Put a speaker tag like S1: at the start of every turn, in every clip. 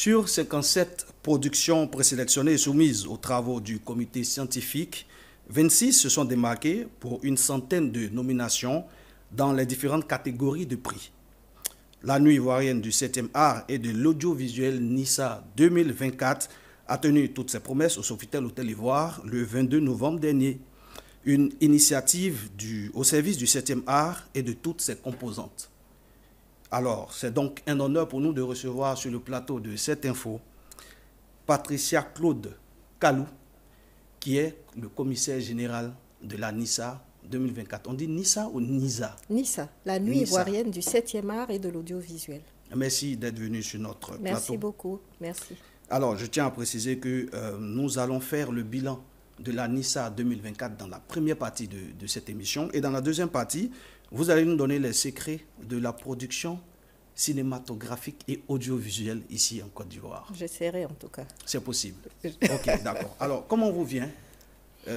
S1: Sur 57 productions présélectionnées et soumises aux travaux du comité scientifique, 26 se sont démarquées pour une centaine de nominations dans les différentes catégories de prix. La Nuit ivoirienne du 7e art et de l'audiovisuel Nissa 2024 a tenu toutes ses promesses au Sofitel Hôtel Ivoire le 22 novembre dernier. Une initiative au service du 7e art et de toutes ses composantes. Alors, c'est donc un honneur pour nous de recevoir sur le plateau de cette info Patricia Claude Kalou, qui est le commissaire général de la Nissa 2024. On dit Nissa ou Nisa?
S2: Nissa, la Nuit ivoirienne du 7e art et de l'audiovisuel.
S1: Merci d'être venu sur notre plateau.
S2: Merci beaucoup, merci.
S1: Alors, je tiens à préciser que nous allons faire le bilan de la Nissa 2024 dans la première partie de cette émission. Et dans la deuxième partie, vous allez nous donner les secrets de la production cinématographique et audiovisuelle ici en Côte d'Ivoire.
S2: J'essaierai en tout cas.
S1: C'est possible. Ok, d'accord. Alors, comment vous vient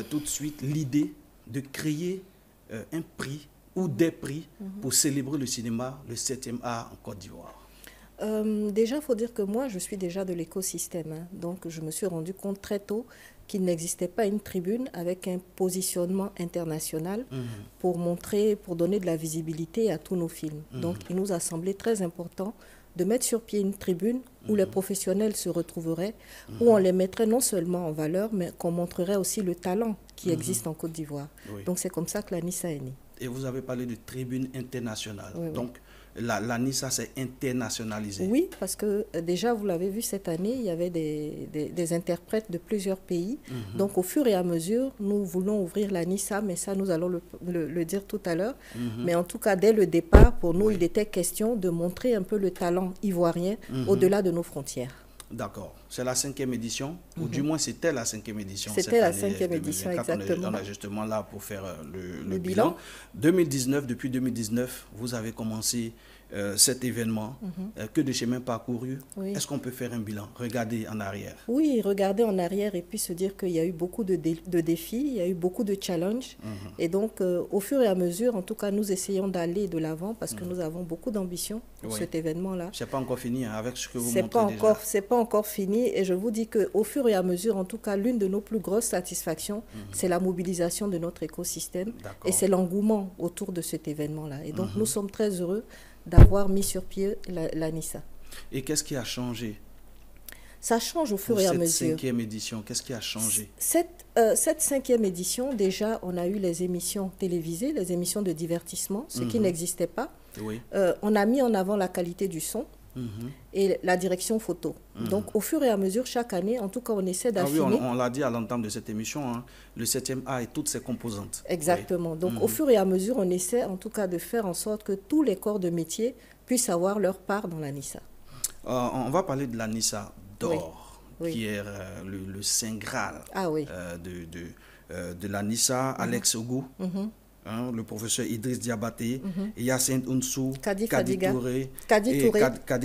S1: tout de suite l'idée de créer un prix ou des prix pour célébrer le cinéma, le 7e art en Côte d'Ivoire?
S2: Déjà, il faut dire que moi, je suis déjà de l'écosystème. Donc, je me suis rendu compte très tôt qu'il n'existait pas une tribune avec un positionnement international pour montrer, pour donner de la visibilité à tous nos films. Donc, il nous a semblé très important de mettre sur pied une tribune où les professionnels se retrouveraient, où on les mettrait non seulement en valeur, mais qu'on montrerait aussi le talent qui existe en Côte d'Ivoire. Oui. Donc, c'est comme ça que la Nissa est née.
S1: Et vous avez parlé de tribune internationale.
S2: Oui,
S1: donc, la Nissa s'est internationalisée.
S2: Oui, parce que déjà, vous l'avez vu cette année, il y avait des interprètes de plusieurs pays. Donc, au fur et à mesure, nous voulons ouvrir la Nissa, mais ça, nous allons le dire tout à l'heure. Mais en tout cas, dès le départ, pour nous, il était question de montrer un peu le talent ivoirien au-delà de nos frontières.
S1: D'accord. C'est la 5e édition, ou du moins c'était la 5e édition.
S2: C'était la 5e édition, exactement.
S1: On est justement là pour faire le bilan. 2019, depuis 2019, vous avez commencé cet événement. Que de chemins parcourus. Oui. Est-ce qu'on peut faire un bilan? Regarder en arrière.
S2: Oui, regarder en arrière et puis se dire qu'il y a eu beaucoup de défis, il y a eu beaucoup de challenges. Et donc, au fur et à mesure, en tout cas, nous essayons d'aller de l'avant parce que nous avons beaucoup d'ambition pour cet événement-là.
S1: C'est pas encore fini avec ce que vous montrez déjà.
S2: C'est pas encore fini et je vous dis qu'au fur et à mesure, en tout cas, l'une de nos plus grosses satisfactions, c'est la mobilisation de notre écosystème et c'est l'engouement autour de cet événement-là. Et donc, nous sommes très heureux d'avoir mis sur pied la Nissa.
S1: Et qu'est-ce qui a changé?
S2: Ça change au fur et à mesure.
S1: Cette 5e édition, qu'est-ce qui a changé?
S2: Cette 5e édition, déjà, on a eu les émissions télévisées, les émissions de divertissement, ce qui n'existait pas.
S1: Oui.
S2: On a mis en avant la qualité du son et la direction photo. Donc, au fur et à mesure, chaque année, en tout cas, on essaie d'affiner.
S1: Ah oui, on l'a dit à l'entame de cette émission, le 7e art et toutes ses composantes.
S2: Exactement. Oui. Donc, au fur et à mesure, on essaie en tout cas de faire en sorte que tous les corps de métier puissent avoir leur part dans la Nissa.
S1: On va parler de la Nissa d'or, qui est le Saint Graal de la Nissa. Alex Ogou, le professeur Idriss Diabaté, Yacine Ounsou, Kadi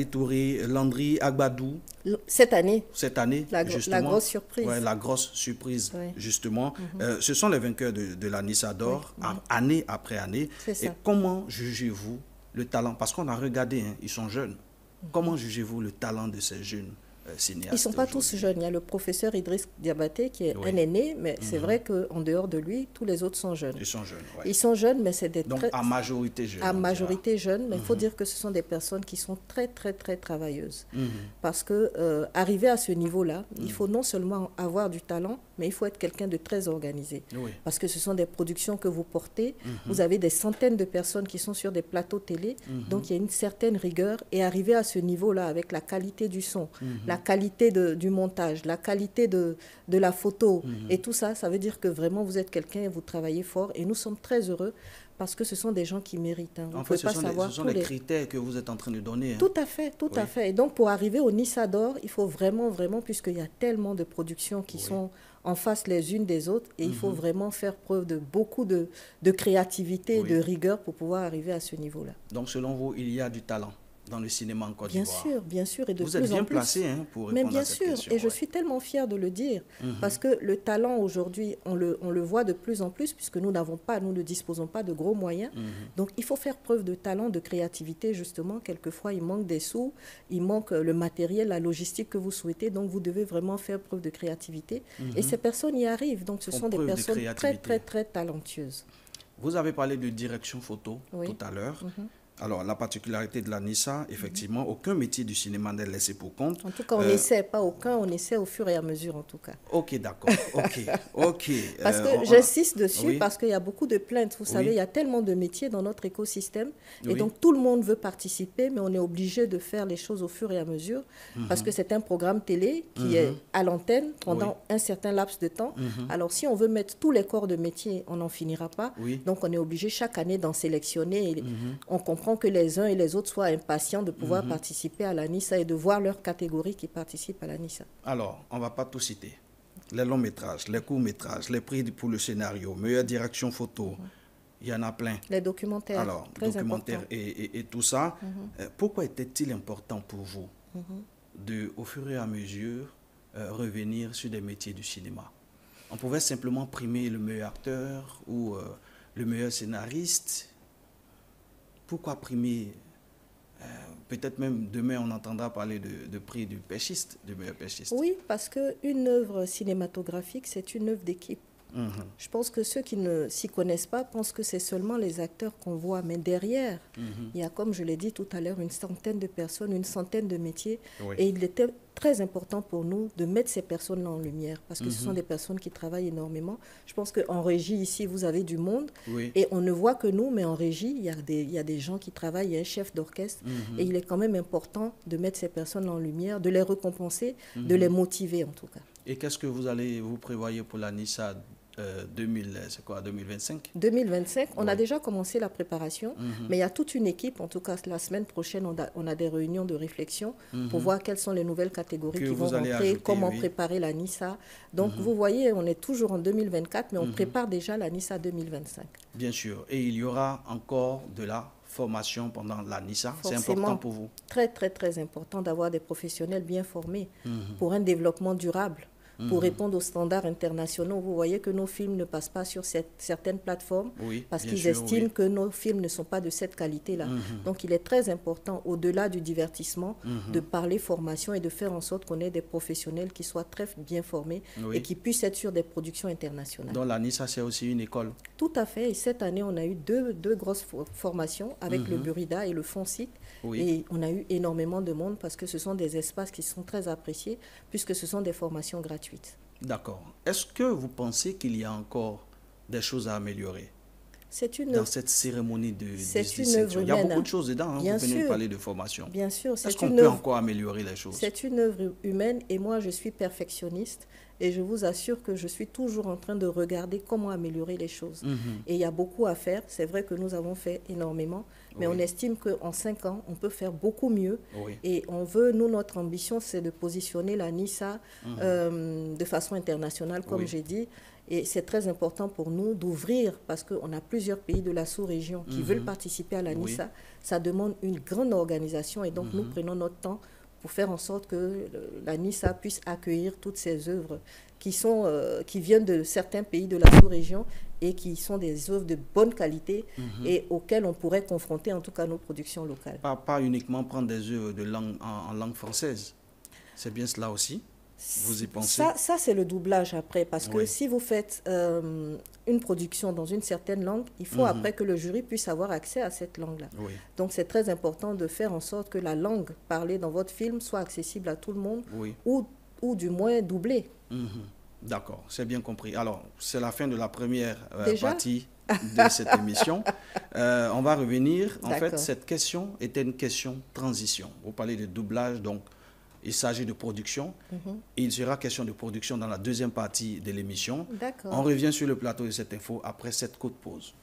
S1: Touré, Landry Agbadou.
S2: Cette année,
S1: la
S2: grosse surprise.
S1: Ouais, la grosse surprise, justement. Ce sont les vainqueurs de la Nissa d'or, année après année. Et comment jugez-vous le talent? Parce qu'on a regardé, ils sont jeunes. Comment jugez-vous le talent de ces jeunes cinéastes?
S2: Ils ne sont pas tous jeunes. Il y a le professeur Idriss Diabaté qui est un aîné, mais c'est vrai qu'en dehors de lui, tous les autres sont jeunes.
S1: Ils sont jeunes, oui.
S2: Ils sont jeunes, mais c'est des
S1: Donc, à majorité jeunes.
S2: À majorité jeunes, mais il faut dire que ce sont des personnes qui sont très, très, très travailleuses. Parce que arriver à ce niveau-là, il faut non seulement avoir du talent, mais il faut être quelqu'un de très organisé. Parce que ce sont des productions que vous portez. Vous avez des centaines de personnes qui sont sur des plateaux télé. Donc, il y a une certaine rigueur. Et arriver à ce niveau-là avec la qualité du son, la qualité du montage, la qualité de la photo et tout ça, ça veut dire que vraiment vous êtes quelqu'un et vous travaillez fort. Et nous sommes très heureux parce que ce sont des gens qui méritent.
S1: En fait, ce sont les critères que vous êtes en train de donner.
S2: Tout à fait, tout à fait. Et donc, pour arriver au Nissa d'or, il faut vraiment, puisqu'il y a tellement de productions qui sont en face les unes des autres, et il faut vraiment faire preuve de beaucoup de créativité et de rigueur pour pouvoir arriver à ce niveau-là.
S1: Donc, selon vous, il y a du talent dans le cinéma en Côte
S2: Bien
S1: d'Ivoire.
S2: sûr, bien sûr, et de
S1: Vous
S2: plus
S1: êtes bien
S2: en plus.
S1: placé pour
S2: Mais
S1: répondre
S2: bien
S1: à cette
S2: sûr,
S1: question.
S2: et je suis tellement fière de le dire, parce que le talent aujourd'hui, on le voit de plus en plus, puisque nous ne disposons pas de gros moyens. Donc il faut faire preuve de talent, de créativité, justement. Quelquefois, il manque des sous, il manque le matériel, la logistique que vous souhaitez, donc vous devez vraiment faire preuve de créativité. Et ces personnes y arrivent, donc ce sont des personnes très, très, très talentueuses.
S1: Vous avez parlé de direction photo tout à l'heure. Alors, la particularité de la NISA, effectivement, aucun métier du cinéma n'est laissé pour compte.
S2: En tout cas, on essaie, pas aucun, on essaie au fur et à mesure, en tout cas.
S1: Ok, d'accord. Ok.
S2: Parce que j'insiste dessus, parce qu'il y a beaucoup de plaintes. Vous savez, il y a tellement de métiers dans notre écosystème. Et donc, tout le monde veut participer, mais on est obligé de faire les choses au fur et à mesure. Parce que c'est un programme télé qui est à l'antenne pendant un certain laps de temps. Alors, si on veut mettre tous les corps de métier, on n'en finira pas. Donc, on est obligé chaque année d'en sélectionner. Et on comprend que les uns et les autres soient impatients de pouvoir participer à la NISA et de voir leur catégorie qui participe à la NISA.
S1: Alors, on ne va pas tout citer. Les longs métrages, les courts métrages, les prix pour le scénario, meilleure direction photo, il y en a plein.
S2: Les documentaires,
S1: alors, documentaires et tout ça. Pourquoi était-il important pour vous de, au fur et à mesure, revenir sur des métiers du cinéma? On pouvait simplement primer le meilleur acteur ou le meilleur scénariste. Pourquoi primer peut-être même demain on entendra parler de prix du pêchiste, du meilleur pêchiste.
S2: Oui, parce qu'une œuvre cinématographique, c'est une œuvre d'équipe. Je pense que ceux qui ne s'y connaissent pas pensent que c'est seulement les acteurs qu'on voit. Mais derrière, il y a, comme je l'ai dit tout à l'heure, une centaine de personnes, une centaine de métiers. Et il était très important pour nous de mettre ces personnes-là en lumière parce que ce sont des personnes qui travaillent énormément. Je pense qu'en régie, ici, vous avez du monde. Et on ne voit que nous, mais en régie, il y a des gens qui travaillent, il y a un chef d'orchestre. Et il est quand même important de mettre ces personnes en lumière, de les récompenser, de les motiver en tout cas.
S1: Et qu'est-ce que vous prévoyez pour la NISA 2025
S2: 2025, on a déjà commencé la préparation, mais il y a toute une équipe, en tout cas la semaine prochaine, on a des réunions de réflexion pour voir quelles sont les nouvelles catégories qui vont rentrer, comment préparer la NISA. Donc vous voyez, on est toujours en 2024, mais on prépare déjà la NISA 2025.
S1: Bien sûr, et il y aura encore de la formation pendant la NISA, c'est important pour vous?
S2: Très, très, très important d'avoir des professionnels bien formés pour un développement durable. Pour répondre aux standards internationaux. Vous voyez que nos films ne passent pas sur certaines plateformes parce qu'ils estiment que nos films ne sont pas de cette qualité-là. Donc il est très important, au-delà du divertissement, de parler formation et de faire en sorte qu'on ait des professionnels qui soient très bien formés et qui puissent être sur des productions internationales.
S1: Donc la NISA, c'est aussi une école?
S2: Tout à fait. Et cette année, on a eu deux grosses formations avec le Burida et le FONSIC. Et on a eu énormément de monde parce que ce sont des espaces qui sont très appréciés puisque ce sont des formations gratuites.
S1: D'accord. Est-ce que vous pensez qu'il y a encore des choses à améliorer dans cette cérémonie de distinction? Il y a beaucoup de choses dedans. Vous venez de parler de formation.
S2: Bien sûr.
S1: Est-ce qu'on peut encore améliorer les choses?
S2: C'est une œuvre humaine et moi, je suis perfectionniste. Et je vous assure que je suis toujours en train de regarder comment améliorer les choses. Et il y a beaucoup à faire. C'est vrai que nous avons fait énormément, mais on estime qu'en 5 ans, on peut faire beaucoup mieux. Et on veut, nous, notre ambition, c'est de positionner la NISA de façon internationale, comme j'ai dit. Et c'est très important pour nous d'ouvrir, parce qu'on a plusieurs pays de la sous-région qui veulent participer à la NISA. Ça demande une grande organisation et donc nous prenons notre temps pour faire en sorte que la NISA puisse accueillir toutes ces œuvres qui viennent de certains pays de la sous-région et qui sont des œuvres de bonne qualité et auxquelles on pourrait confronter en tout cas nos productions locales.
S1: Pas uniquement prendre des œuvres en langue française. C'est bien cela aussi? Vous y pensez?
S2: Ça c'est le doublage après, parce que si vous faites une production dans une certaine langue, il faut après que le jury puisse avoir accès à cette langue-là. Donc c'est très important de faire en sorte que la langue parlée dans votre film soit accessible à tout le monde ou du moins doublée.
S1: D'accord, c'est bien compris. Alors, c'est la fin de la première partie de cette émission. On va revenir. En fait, cette question était une question transition. Vous parlez de doublage, donc il s'agit de production. Et il sera question de production dans la deuxième partie de l'émission. On revient sur le plateau de cette info après cette courte pause.